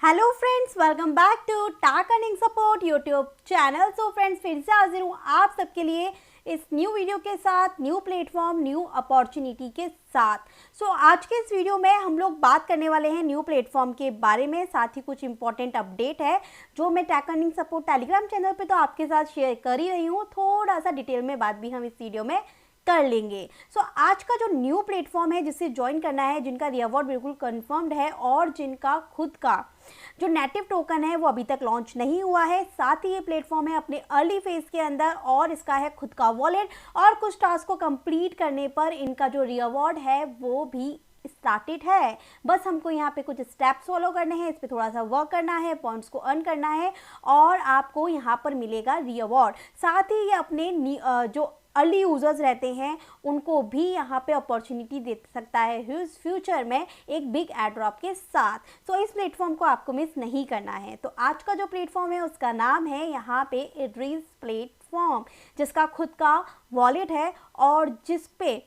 Hello friends, welcome back to talk earning support YouTube channel. So friends, फिर से हाजिर हूँ आप सबके लिए इस न्यू वीडियो के साथ, न्यू प्लेटफॉर्म, न्यू अपॉर्चुनिटी के साथ। सो आज के इस वीडियो में हम लोग बात करने वाले हैं न्यू प्लेटफॉर्म के बारे में, साथ ही कुछ इंपॉर्टेंट अपडेट है जो मैं टाक अर्निंग सपोर्ट टेलीग्राम चैनल पे तो आपके साथ शेयर कर ही रही हूँ। थोड़ा सा डिटेल में बात भी हम इस वीडियो में कर लेंगे। सो आज का जो न्यू प्लेटफॉर्म है जिसे ज्वाइन करना है, जिनका रिवॉर्ड बिल्कुल कंफर्म्ड है और जिनका खुद का जो नेटिव टोकन है वो अभी तक लॉन्च नहीं हुआ है, साथ ही ये प्लेटफॉर्म है अपने अर्ली फेज के अंदर और इसका है खुद का वॉलेट और कुछ टास्क को कंप्लीट करने पर इनका जो रिवॉर्ड है वो भी स्टार्टेड है। बस हमको यहाँ पे कुछ स्टेप्स फॉलो करने हैं, इस पर थोड़ा सा वर्क करना है, पॉइंट्स को अर्न करना है और आपको यहाँ पर मिलेगा रिवॉर्ड। साथ ही ये अपने जो अर्ली यूजर्स रहते हैं उनको भी यहाँ पे अपॉर्चुनिटी दे सकता है फ्यूचर में एक बिग एड ड्रॉप के साथ। सो इस प्लेटफॉर्म को आपको मिस नहीं करना है। तो आज का जो प्लेटफॉर्म है उसका नाम है यहाँ पे इड्रीज प्लेटफॉर्म, जिसका खुद का वॉलेट है और जिस पे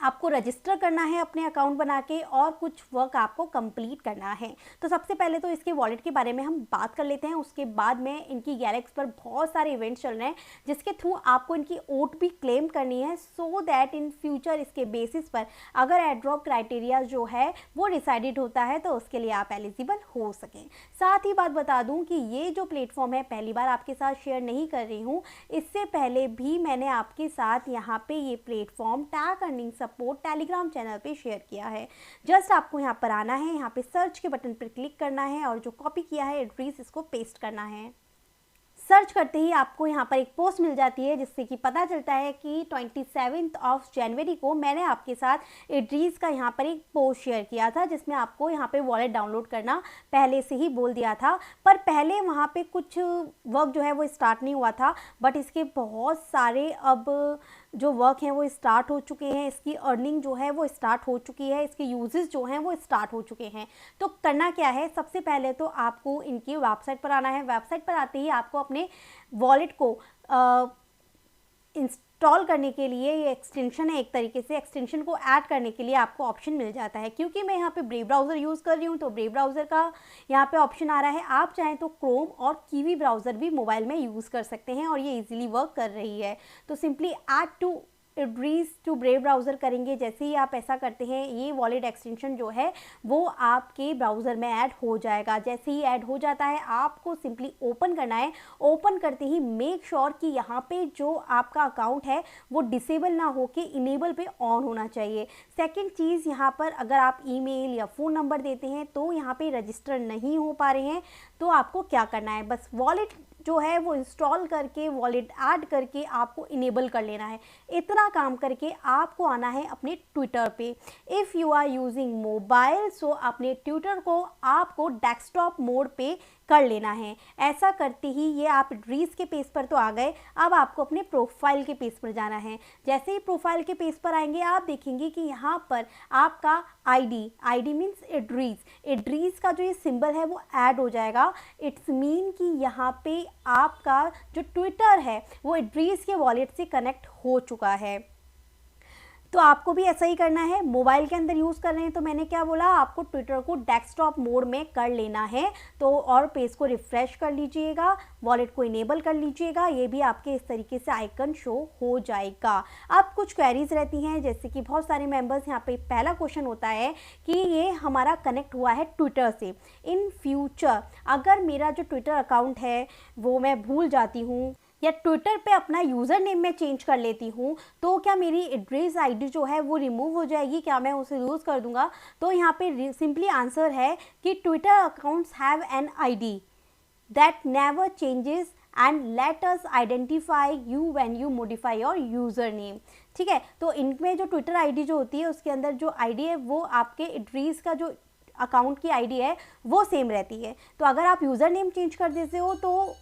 आपको रजिस्टर करना है अपने अकाउंट बना के और कुछ वर्क आपको कंप्लीट करना है। तो सबसे पहले तो इसके वॉलेट के बारे में हम बात कर लेते हैं, उसके बाद में इनकी गैलेक्स पर बहुत सारे इवेंट्स चल रहे हैं जिसके थ्रू आपको इनकी ओट भी क्लेम करनी है, सो दैट इन फ्यूचर इसके बेसिस पर अगर एड्रॉप क्राइटेरिया जो है वो डिसाइडेड होता है तो उसके लिए आप एलिजिबल हो सकें। साथ ही बात बता दूं कि ये जो प्लेटफॉर्म है पहली बार आपके साथ शेयर नहीं कर रही हूँ, इससे पहले भी मैंने आपके साथ यहाँ पे ये प्लेटफॉर्म टाक अर्निंग सपोर्ट टेलीग्राम चैनल पे शेयर किया है। जस्ट आपको यहाँ पर आना है, यहाँ पे सर्च के बटन पर क्लिक करना है और जो कॉपी किया है एड्रेस इसको पेस्ट करना है। सर्च करते ही आपको यहाँ पर एक पोस्ट मिल जाती है जिससे कि पता चलता है कि 27 जनवरी को मैंने आपके साथ एड्रीज का यहाँ पर एक पोस्ट शेयर किया था जिसमें आपको यहाँ पे वॉलेट डाउनलोड करना पहले से ही बोल दिया था, पर पहले वहाँ पे कुछ वर्क जो है वो स्टार्ट नहीं हुआ था, बट इसके बहुत सारे अब जो वर्क हैं वो स्टार्ट हो चुके हैं, इसकी अर्निंग जो है वो स्टार्ट हो चुकी है, इसके यूजेस जो हैं वो स्टार्ट हो चुके हैं। तो करना क्या है, सबसे पहले तो आपको इनकी वेबसाइट पर आना है। वेबसाइट पर आते ही आपको अपने वॉलेट को इंस्टॉल करने के लिए, ये एक्सटेंशन है एक तरीके से, एक्सटेंशन को ऐड करने के लिए आपको ऑप्शन मिल जाता है। क्योंकि मैं यहाँ पे ब्रेव ब्राउज़र यूज़ कर रही हूँ तो ब्रेव ब्राउज़र का यहाँ पे ऑप्शन आ रहा है। आप चाहें तो क्रोम और कीवी ब्राउज़र भी मोबाइल में यूज़ कर सकते हैं और ये इजीली वर्क कर रही है। तो सिंपली ऐड टू एड्रीज टू ब्रेव ब्राउज़र करेंगे। जैसे ही आप ऐसा करते हैं ये वॉलेट एक्सटेंशन जो है वो आपके ब्राउज़र में ऐड हो जाएगा। जैसे ही ऐड हो जाता है आपको सिंपली ओपन करना है। ओपन करते ही मेक श्योर कि यहाँ पे जो आपका अकाउंट है वो डिसेबल ना हो के इनेबल पे ऑन होना चाहिए। सेकंड चीज़, यहाँ पर अगर आप ईमेल या फ़ोन नंबर देते हैं तो यहाँ पे रजिस्टर नहीं हो पा रहे हैं, तो आपको क्या करना है, बस वॉलेट जो है वो इंस्टॉल करके वॉलेट ऐड करके आपको इनेबल कर लेना है। इतना काम करके आपको आना है अपने ट्विटर पे। If you are using mobile, so अपने ट्विटर को आपको डेस्कटॉप मोड पे कर लेना है। ऐसा करते ही ये आप रील्स के पेज पर तो आ गए, अब आपको अपने प्रोफाइल के पेज पर जाना है। जैसे ही प्रोफाइल के पेज पर आएंगे आप देखेंगे कि यहाँ पर आपका आईडी मीन्स एड्रीज का जो ये सिंबल है वो ऐड हो जाएगा। इट्स मीन कि यहाँ पे आपका जो ट्विटर है वो एड्रीज के वॉलेट से कनेक्ट हो चुका है। तो आपको भी ऐसा ही करना है। मोबाइल के अंदर यूज़ कर रहे हैं तो मैंने क्या बोला, आपको ट्विटर को डेस्कटॉप मोड में कर लेना है। तो और पेज को रिफ़्रेश कर लीजिएगा, वॉलेट को इनेबल कर लीजिएगा, ये भी आपके इस तरीके से आइकन शो हो जाएगा। अब कुछ क्वेरीज रहती हैं, जैसे कि बहुत सारे मेंबर्स यहाँ पे पहला क्वेश्चन होता है कि ये हमारा कनेक्ट हुआ है ट्विटर से, इन फ्यूचर अगर मेरा जो ट्विटर अकाउंट है वो मैं भूल जाती हूँ या ट्विटर पे अपना यूज़र नेम में चेंज कर लेती हूँ तो क्या मेरी एड्रेस आईडी जो है वो रिमूव हो जाएगी, क्या मैं उसे लूज़ कर दूंगा? तो यहाँ पे सिंपली आंसर है कि Twitter accounts have an ID that never changes and let us identify you when you modify your user name. ठीक है, तो इनमें जो ट्विटर आईडी जो होती है उसके अंदर जो आईडी है वो आपके एड्रेस का जो अकाउंट की आईडी है वो सेम रहती है। तो अगर आप यूज़र नेम चेंज कर देते हो तो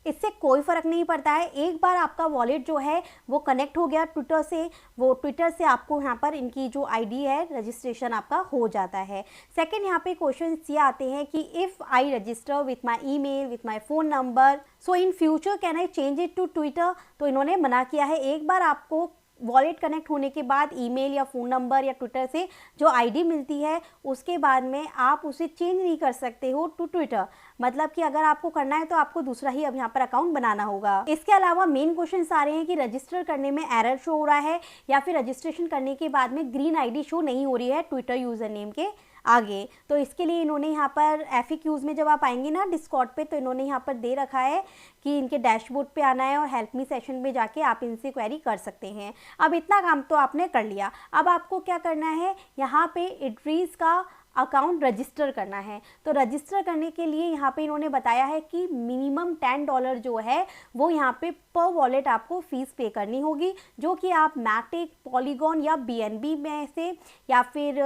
इससे कोई फ़र्क नहीं पड़ता है। एक बार आपका वॉलेट जो है वो कनेक्ट हो गया ट्विटर से, वो ट्विटर से आपको यहाँ पर इनकी जो आईडी है रजिस्ट्रेशन आपका हो जाता है। सेकंड, यहाँ पे क्वेश्चन ये आते हैं कि if I register with my email with my phone number, so in future can I change it to Twitter. तो इन्होंने मना किया है। एक बार आपको वॉलेट कनेक्ट होने के बाद ईमेल या फ़ोन नंबर या ट्विटर से जो आईडी मिलती है उसके बाद में आप उसे चेंज नहीं कर सकते हो टू ट्विटर। मतलब कि अगर आपको करना है तो आपको दूसरा ही अब यहाँ पर अकाउंट बनाना होगा। इसके अलावा मेन क्वेश्चन आ रहे हैं कि रजिस्टर करने में एरर शो हो रहा है या फिर रजिस्ट्रेशन करने के बाद में ग्रीन आईडी शो नहीं हो रही है ट्विटर यूज़र नेम के आगे। तो इसके लिए इन्होंने यहाँ पर FAQs में जब आप आएंगे ना डिस्कॉर्ड पे, तो इन्होंने यहाँ पर दे रखा है कि इनके डैशबोर्ड पे आना है और हेल्प मी सेशन में जाके आप इनसे क्वेरी कर सकते हैं। अब इतना काम तो आपने कर लिया, अब आपको क्या करना है, यहाँ पे इड्रीस का अकाउंट रजिस्टर करना है। तो रजिस्टर करने के लिए यहाँ पे इन्होंने बताया है कि मिनिमम $10 जो है वो यहाँ पे पर वॉलेट आपको फ़ीस पे करनी होगी, जो कि आप मैटिक, पॉलीगॉन या BNB में से या फिर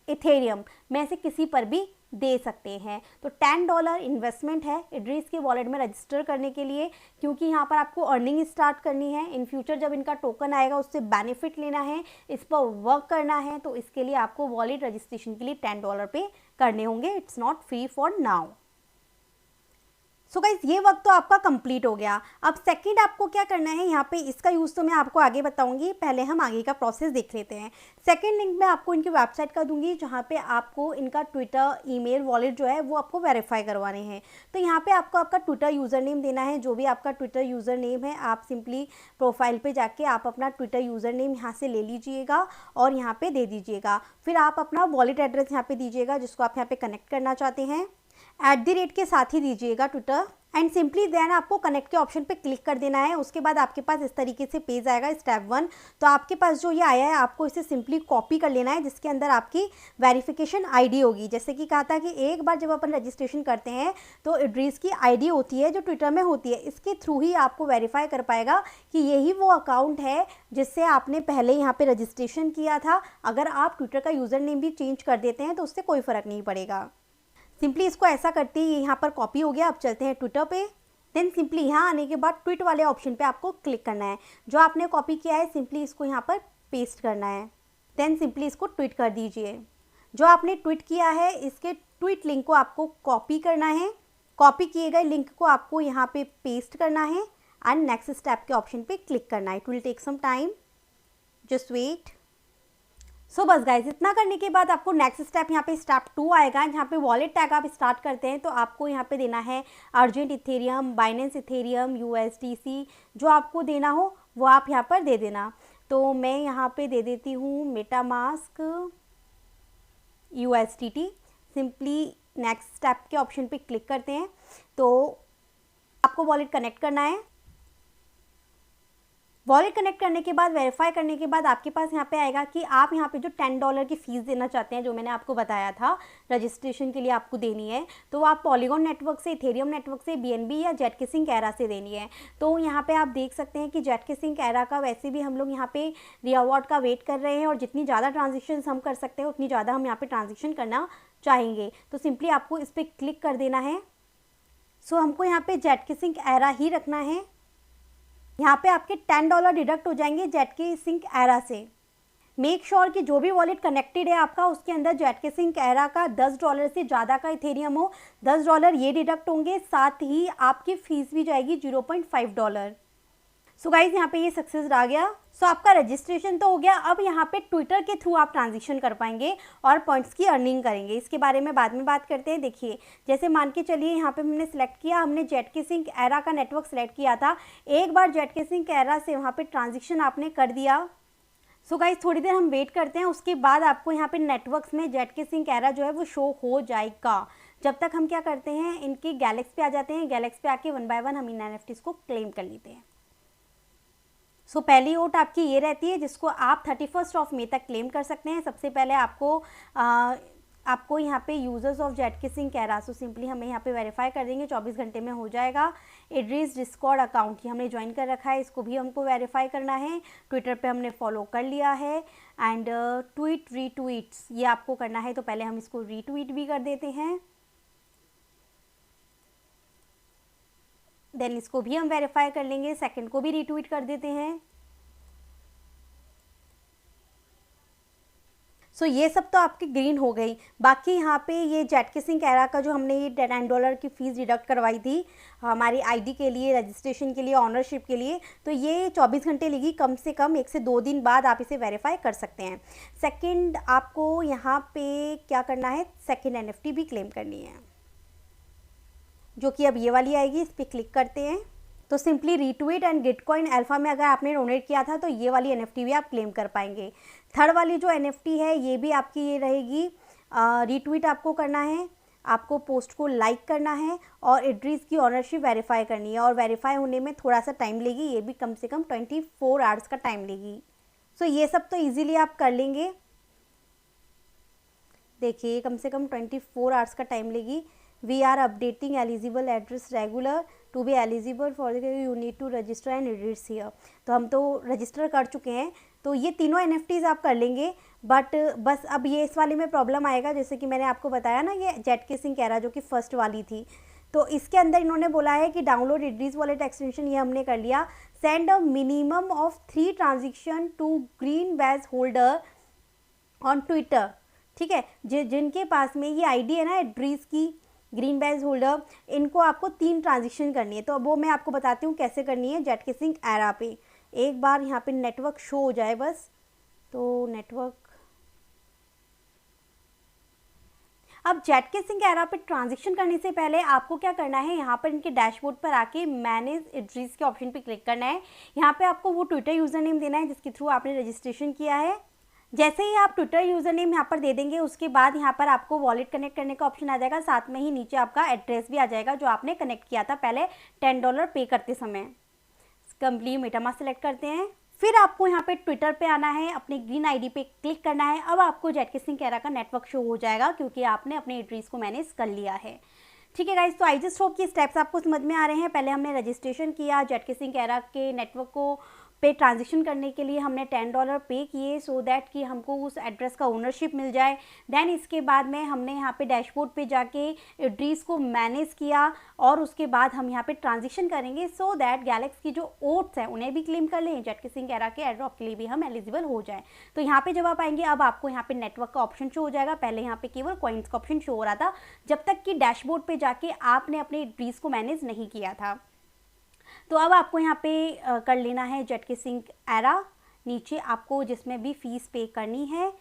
इथेरियम में से किसी पर भी दे सकते हैं। तो $10 इन्वेस्टमेंट है इड्रीस के वॉलेट में रजिस्टर करने के लिए, क्योंकि यहाँ पर आपको अर्निंग स्टार्ट करनी है। इन फ्यूचर जब इनका टोकन आएगा उससे बेनिफिट लेना है, इस पर वर्क करना है, तो इसके लिए आपको वॉलेट रजिस्ट्रेशन के लिए $10 पे करने होंगे। It's not free for now. So guys ये वक्त तो आपका कंप्लीट हो गया। अब सेकंड आपको क्या करना है, यहाँ पे इसका यूज़ तो मैं आपको आगे बताऊंगी, पहले हम आगे का प्रोसेस देख लेते हैं। सेकंड लिंक मैं आपको इनकी वेबसाइट का दूंगी, जहाँ पे आपको इनका ट्विटर ईमेल वॉलेट जो है वो आपको वेरीफाई करवाने हैं। तो यहाँ पे आपको आपका ट्विटर यूज़र नेम देना है, जो भी आपका ट्विटर यूज़र नेम है आप सिंपली प्रोफाइल पर जाके आप अपना ट्विटर यूज़र नेम यहाँ से ले लीजिएगा और यहाँ पर दे दीजिएगा। फिर आप अपना वॉलेट एड्रेस यहाँ पर दीजिएगा जिसको आप यहाँ पर कनेक्ट करना चाहते हैं, @ के साथ ही दीजिएगा ट्विटर, एंड सिंपली देन आपको कनेक्ट के ऑप्शन पे क्लिक कर देना है। उसके बाद आपके पास इस तरीके से पेज आएगा स्टेप 1। तो आपके पास जो ये आया है आपको इसे सिंपली कॉपी कर लेना है, जिसके अंदर आपकी वेरिफिकेशन आईडी होगी। जैसे कि कहा था कि एक बार जब अपन रजिस्ट्रेशन करते हैं तो इड्रीस की आईडी होती है जो ट्विटर में होती है, इसके थ्रू ही आपको वेरीफाई कर पाएगा कि यही वो अकाउंट है जिससे आपने पहले यहाँ पे रजिस्ट्रेशन किया था। अगर आप ट्विटर का यूज़र नेम भी चेंज कर देते हैं तो उससे कोई फ़र्क नहीं पड़ेगा। सिंपली इसको ऐसा करते ही यहाँ पर कॉपी हो गया। अब चलते हैं ट्विटर पे। देन सिंपली यहाँ आने के बाद ट्वीट वाले ऑप्शन पे आपको क्लिक करना है। जो आपने कॉपी किया है सिंपली इसको यहाँ पर पेस्ट करना है। देन सिंपली इसको ट्वीट कर दीजिए। जो आपने ट्वीट किया है इसके ट्वीट लिंक को आपको कॉपी करना है। कॉपी किए गए लिंक को आपको यहाँ पे पेस्ट करना है एंड नेक्स्ट स्टेप के ऑप्शन पे क्लिक करना है। It will take some time, just wait. So बस गाइज इतना करने के बाद आपको नेक्स्ट स्टेप यहाँ पे स्टेप 2 आएगा, जहाँ पे वॉलेट टैग आप स्टार्ट करते हैं। तो आपको यहाँ पे देना है urgent Ethereum, Binance Ethereum, USDC, जो आपको देना हो वो आप यहाँ पर दे देना। तो मैं यहाँ पे दे देती हूँ MetaMask USDT। Simply next step के ऑप्शन पे क्लिक करते हैं। तो आपको वॉलेट कनेक्ट करना है। वॉलेट कनेक्ट करने के बाद वेरीफाई करने के बाद आपके पास यहाँ पे आएगा कि आप यहाँ पे जो $10 की फ़ीस देना चाहते हैं, जो मैंने आपको बताया था रजिस्ट्रेशन के लिए आपको देनी है, तो वो आप पॉलीगॉन नेटवर्क से, इथेरियम नेटवर्क से, BNB या जेटकिसिंग एरा से देनी है। तो यहाँ पे आप देख सकते हैं कि जेटकिसिंग एरा का वैसे भी हम लोग यहाँ पे रिवॉर्ड का वेट कर रहे हैं और जितनी ज़्यादा ट्रांजेक्शन हम कर सकते हैं उतनी ज़्यादा हम यहाँ पर ट्रांजेक्शन करना चाहेंगे। तो सिंपली आपको इस पर क्लिक कर देना है। सो हमको यहाँ पे जेटकिसिंग एरा ही रखना है। यहाँ पे आपके $10 डिडक्ट हो जाएंगे जेटकिसिंग एरा से। मेक श्योर कि जो भी वॉलेट कनेक्टेड है आपका उसके अंदर जेटकिसिंग एरा का $10 से ज़्यादा का इथेरियम हो। $10 ये डिडक्ट होंगे, साथ ही आपकी फ़ीस भी जाएगी $0.5। सो गाइज यहाँ पे ये सक्सेस आ गया। सो आपका रजिस्ट्रेशन तो हो गया। अब यहाँ पे ट्विटर के थ्रू आप ट्रांजेक्शन कर पाएंगे और पॉइंट्स की अर्निंग करेंगे। इसके बारे में बाद में बात करते हैं। देखिए जैसे मान के चलिए यहाँ पे हमने सेलेक्ट किया, हमने जेटकिसिंग एरा का नेटवर्क सेलेक्ट किया था। एक बार जेटकिसिंग एरा से वहाँ पे ट्रांजेक्शन आपने कर दिया। सो गाइज थोड़ी देर हम वेट करते हैं, उसके बाद आपको यहाँ पे नेटवर्क्स में जेटकिसिंग एरा जो है वो शो हो जाएगा। जब तक हम क्या करते हैं, इनके गैलेक्स पे आ जाते हैं। गैलेक्स पे आके 1 बाय 1 हम इन NFTs को क्लेम कर लेते हैं। सो पहली ओट आपकी ये रहती है जिसको आप 31 मई तक क्लेम कर सकते हैं। सबसे पहले आपको यहाँ पे यूज़र्स ऑफ जेटकिसिंग एरा, सो सिंपली हमें यहाँ पे वेरीफाई कर देंगे, 24 घंटे में हो जाएगा। इड्रीस डिस्कॉर्ड अकाउंट की हमने ज्वाइन कर रखा है, इसको भी हमको वेरीफाई करना है। ट्विटर पे हमने फॉलो कर लिया है। एंड ट्वीट रीट्वीट्स ये आपको करना है, तो पहले हम इसको रीट्वीट भी कर देते हैं। देन इसको भी हम वेरीफाई कर लेंगे, सेकंड को भी रीट्वीट कर देते हैं। सो ये सब तो आपकी ग्रीन हो गई। बाकी यहाँ पे ये जेट किसिंग कैरा का जो हमने ये $10 की फ़ीस डिडक्ट करवाई थी हमारी आईडी के लिए, रजिस्ट्रेशन के लिए, ऑनरशिप के लिए, तो ये 24 घंटे लेगी, कम से कम 1 से 2 दिन बाद आप इसे वेरीफाई कर सकते हैं। सेकंड, आपको यहाँ पे क्या करना है, सेकंड NFT भी क्लेम करनी है, जो कि अब ये वाली आएगी। इस पर क्लिक करते हैं तो simply retweet and Gitcoin alpha में अगर आपने डोनेट किया था तो ये वाली NFT भी आप क्लेम कर पाएंगे। थर्ड वाली जो NFT है ये भी आपकी ये रहेगी, रीट्वीट आपको करना है, आपको पोस्ट को लाइक करना है और इड्रीस की ऑनरशिप वेरीफाई करनी है, और वेरीफाई होने में थोड़ा सा टाइम लेगी, ये भी कम से कम 24 आवर्स का टाइम लेगी। सो ये सब तो ईजिली आप कर लेंगे। देखिए कम से कम 24 आवर्स का टाइम लेगी। We are updating eligible address regular to be eligible for you need to register and address here. तो हम तो रजिस्टर कर चुके हैं, तो ये तीनों NFTs आप कर लेंगे। बट बस अब ये इस वाले में प्रॉब्लम आएगा, जैसे कि मैंने आपको बताया ना, ये जेट किसिंग कैरा जो कि फर्स्ट वाली थी, तो इसके अंदर इन्होंने बोला है कि डाउनलोड इड्रीस वॉलेट एक्सटेंशन, ये हमने कर लिया। Send a minimum of 3 transaction to green badge holder on Twitter. ठीक है, जिनके पास में ये आईडी है ना इड्रीस की, ग्रीन बैज होल्डर, इनको आपको 3 ट्रांजेक्शन करनी है। तो अब वो मैं आपको बताती हूँ कैसे करनी है जेट किसिंग एरा पे। एक बार यहाँ पे नेटवर्क शो हो जाए बस, तो नेटवर्क, अब जेट किसिंग एरा पे ट्रांजेक्शन करने से पहले आपको क्या करना है, यहाँ पर इनके डैशबोर्ड पर आके मैनेज इड्रीस के ऑप्शन पे क्लिक करना है। यहाँ पे आपको वो ट्विटर यूज़र नेम देना है जिसके थ्रू आपने रजिस्ट्रेशन किया है। जैसे ही आप ट्विटर यूज़र नेम यहाँ पर दे देंगे, उसके बाद यहाँ पर आपको वॉलेट कनेक्ट करने का ऑप्शन आ जाएगा, साथ में ही नीचे आपका एड्रेस भी आ जाएगा जो आपने कनेक्ट किया था पहले $10 पे करते समय। कंप्लीट मेटामास्क सेलेक्ट करते हैं, फिर आपको यहाँ पे ट्विटर पे आना है, अपने ग्रीन आईडी पे क्लिक करना है। अब आपको जेट किसिंग कैरा का नेटवर्क शो हो जाएगा क्योंकि आपने अपने एड्रेस को मैनेज कर लिया है। ठीक है गाइस, तो आई जस्ट होप कि स्टेप्स आपको समझ में आ रहे हैं। पहले हमने रजिस्ट्रेशन किया, जेट किसिंग कैरा के नेटवर्क को पे ट्रांजेक्शन करने के लिए हमने $10 पे किए सो दैट कि हमको उस एड्रेस का ओनरशिप मिल जाए। देन इसके बाद में हमने यहाँ पे डैशबोर्ड पे जाके एड्रेस को मैनेज किया और उसके बाद हम यहाँ पे ट्रांजेक्शन करेंगे सो दैट गैलेक्स की जो ओट्स हैं उन्हें भी क्लेम कर लें, जेट किसिंग कैरा के एयरड्रॉप के लिए भी हम एलिजिबल हो जाए। तो यहाँ पे जब आप आएंगे, अब आपको यहाँ पे नेटवर्क का ऑप्शन शो हो जाएगा। पहले यहाँ पे केवल कॉइन्स का ऑप्शन शो हो रहा था जब तक कि डैशबोर्ड पे जाके आपने अपने एड्रेस को मैनेज नहीं किया था। तो अब आपको यहाँ पे कर लेना है जेट किसिंग एरा। नीचे आपको जिसमें भी फ़ीस पे करनी है,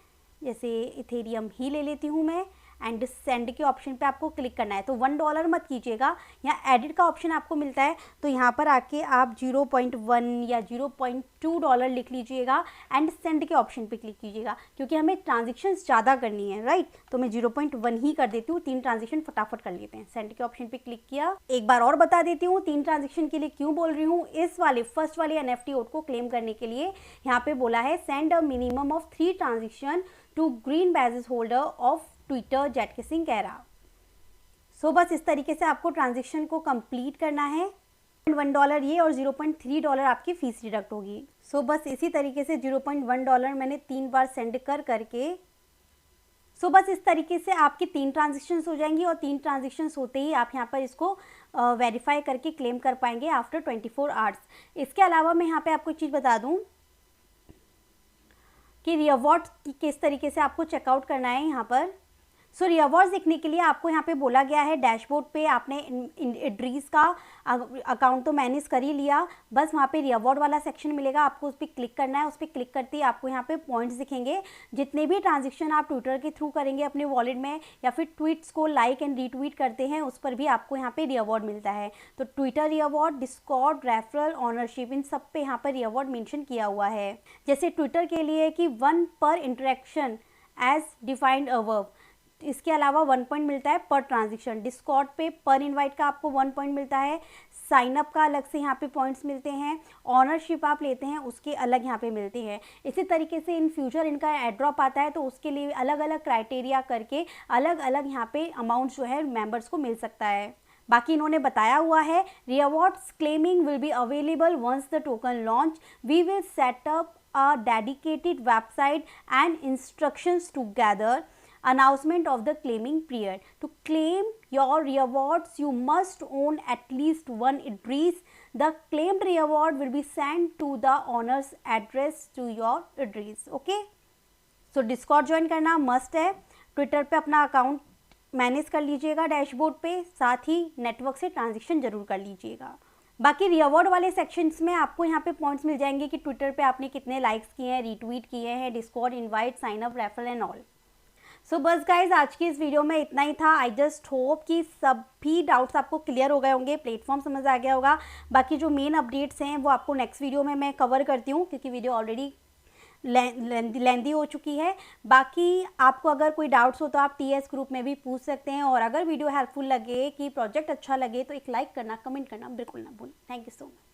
जैसे इथेरियम ही ले लेती हूँ मैं, एंड सेंड के ऑप्शन पे आपको क्लिक करना है। तो $1 मत कीजिएगा, यहाँ एडिट का ऑप्शन आपको मिलता है, तो यहाँ पर आके आप 0.1 या $0.2 लिख लीजिएगा एंड सेंड के ऑप्शन पे क्लिक कीजिएगा, क्योंकि हमें ट्रांजेक्शन ज़्यादा करनी है, राइट। तो मैं 0.1 ही कर देती हूँ, 3 ट्रांजेक्शन फटाफट कर लेते हैं। सेंड के ऑप्शन पे क्लिक किया। एक बार और बता देती हूँ 3 ट्रांजेक्शन के लिए क्यों बोल रही हूँ। इस वाले फर्स्ट वाले NFT ओट को क्लेम करने के लिए यहाँ पे बोला है send a minimum of 3 transaction to green badges holder of Twitter जेट किसिंग कैरा। सो बस इस तरीके से आपको ट्रांजेक्शन को कंप्लीट करना है। $1 ये और $0.3 आपकी फ़ीस डिडक्ट होगी। सो बस इसी तरीके से $0.1 मैंने 3 बार सेंड करके सो बस इस तरीके से आपकी 3 ट्रांजेक्शन्स हो जाएंगी और 3 ट्रांजेक्शन्स होते ही आप यहाँ पर इसको वेरीफाई करके क्लेम कर पाएंगे आफ्टर 24 आवर्स। इसके अलावा मैं यहाँ पे आपको एक चीज़ बता दूँ कि रिवॉर्ड किस तरीके से आपको चेकआउट करना है। यहाँ पर सो रिवॉर्ड्स देखने के लिए आपको यहाँ पे बोला गया है डैशबोर्ड पे आपने एड्रेस का अकाउंट तो मैनेज कर ही लिया, बस वहाँ पे रिवॉर्ड वाला सेक्शन मिलेगा, आपको उस पर क्लिक करना है। उस पर क्लिक करते ही आपको यहाँ पे पॉइंट्स दिखेंगे। जितने भी ट्रांजेक्शन आप ट्विटर के थ्रू करेंगे अपने वॉलेट में या फिर ट्वीट्स को लाइक एंड रीट्वीट करते हैं, उस पर भी आपको यहाँ पे रिवॉर्ड मिलता है। तो Twitter reward, Discord, referral, ownership, इन सब पे यहाँ पर रिवॉर्ड मेंशन किया हुआ है। जैसे ट्विटर के लिए कि 1 पर इंटरेक्शन एज डिफाइंड अबव, इसके अलावा 1 पॉइंट मिलता है पर ट्रांजेक्शन। डिस्कॉर्ड पे पर इनवाइट का आपको 1 पॉइंट मिलता है। साइनअप का अलग से यहाँ पे पॉइंट्स मिलते हैं। ऑनरशिप आप लेते हैं उसके अलग यहाँ पे मिलते हैं। इसी तरीके से इन फ्यूचर इनका एड्रॉप आता है तो उसके लिए अलग अलग क्राइटेरिया करके अलग अलग यहाँ पे अमाउंट जो है मेंबर्स को मिल सकता है। बाकी इन्होंने बताया हुआ है rewards claiming will be available once the token launch, we will set up a dedicated website and instructions together announcement of the claiming period. To claim your rewards, you must own at least 1 address. The claimed reward will be sent to the owner's address to your address. Okay. So Discord join करना must है। Twitter पे अपना account manage कर लीजिएगा dashboard पे, साथ ही network से transaction जरूर कर लीजिएगा। बाकी रिवॉर्ड वाले सेक्शंस में आपको यहाँ पे पॉइंट्स मिल जाएंगे कि ट्विटर पे आपने कितने लाइक्स किए हैं, रीट्वीट किए हैं, Discord invite, sign up, referral and all. So बस गाइज आज की इस वीडियो में इतना ही था। आई जस्ट होप कि सभी डाउट्स आपको क्लियर हो गए होंगे, प्लेटफॉर्म समझ आ गया होगा। बाकी जो मेन अपडेट्स हैं वो आपको नेक्स्ट वीडियो में मैं कवर करती हूँ, क्योंकि वीडियो ऑलरेडी लेंदी हो चुकी है। बाकी आपको अगर कोई डाउट्स हो तो आप TS ग्रुप में भी पूछ सकते हैं। और अगर वीडियो हेल्पफुल लगे, कि प्रोजेक्ट अच्छा लगे, तो एक लाइक करना, कमेंट करना बिल्कुल ना भूलें। Thank you so much.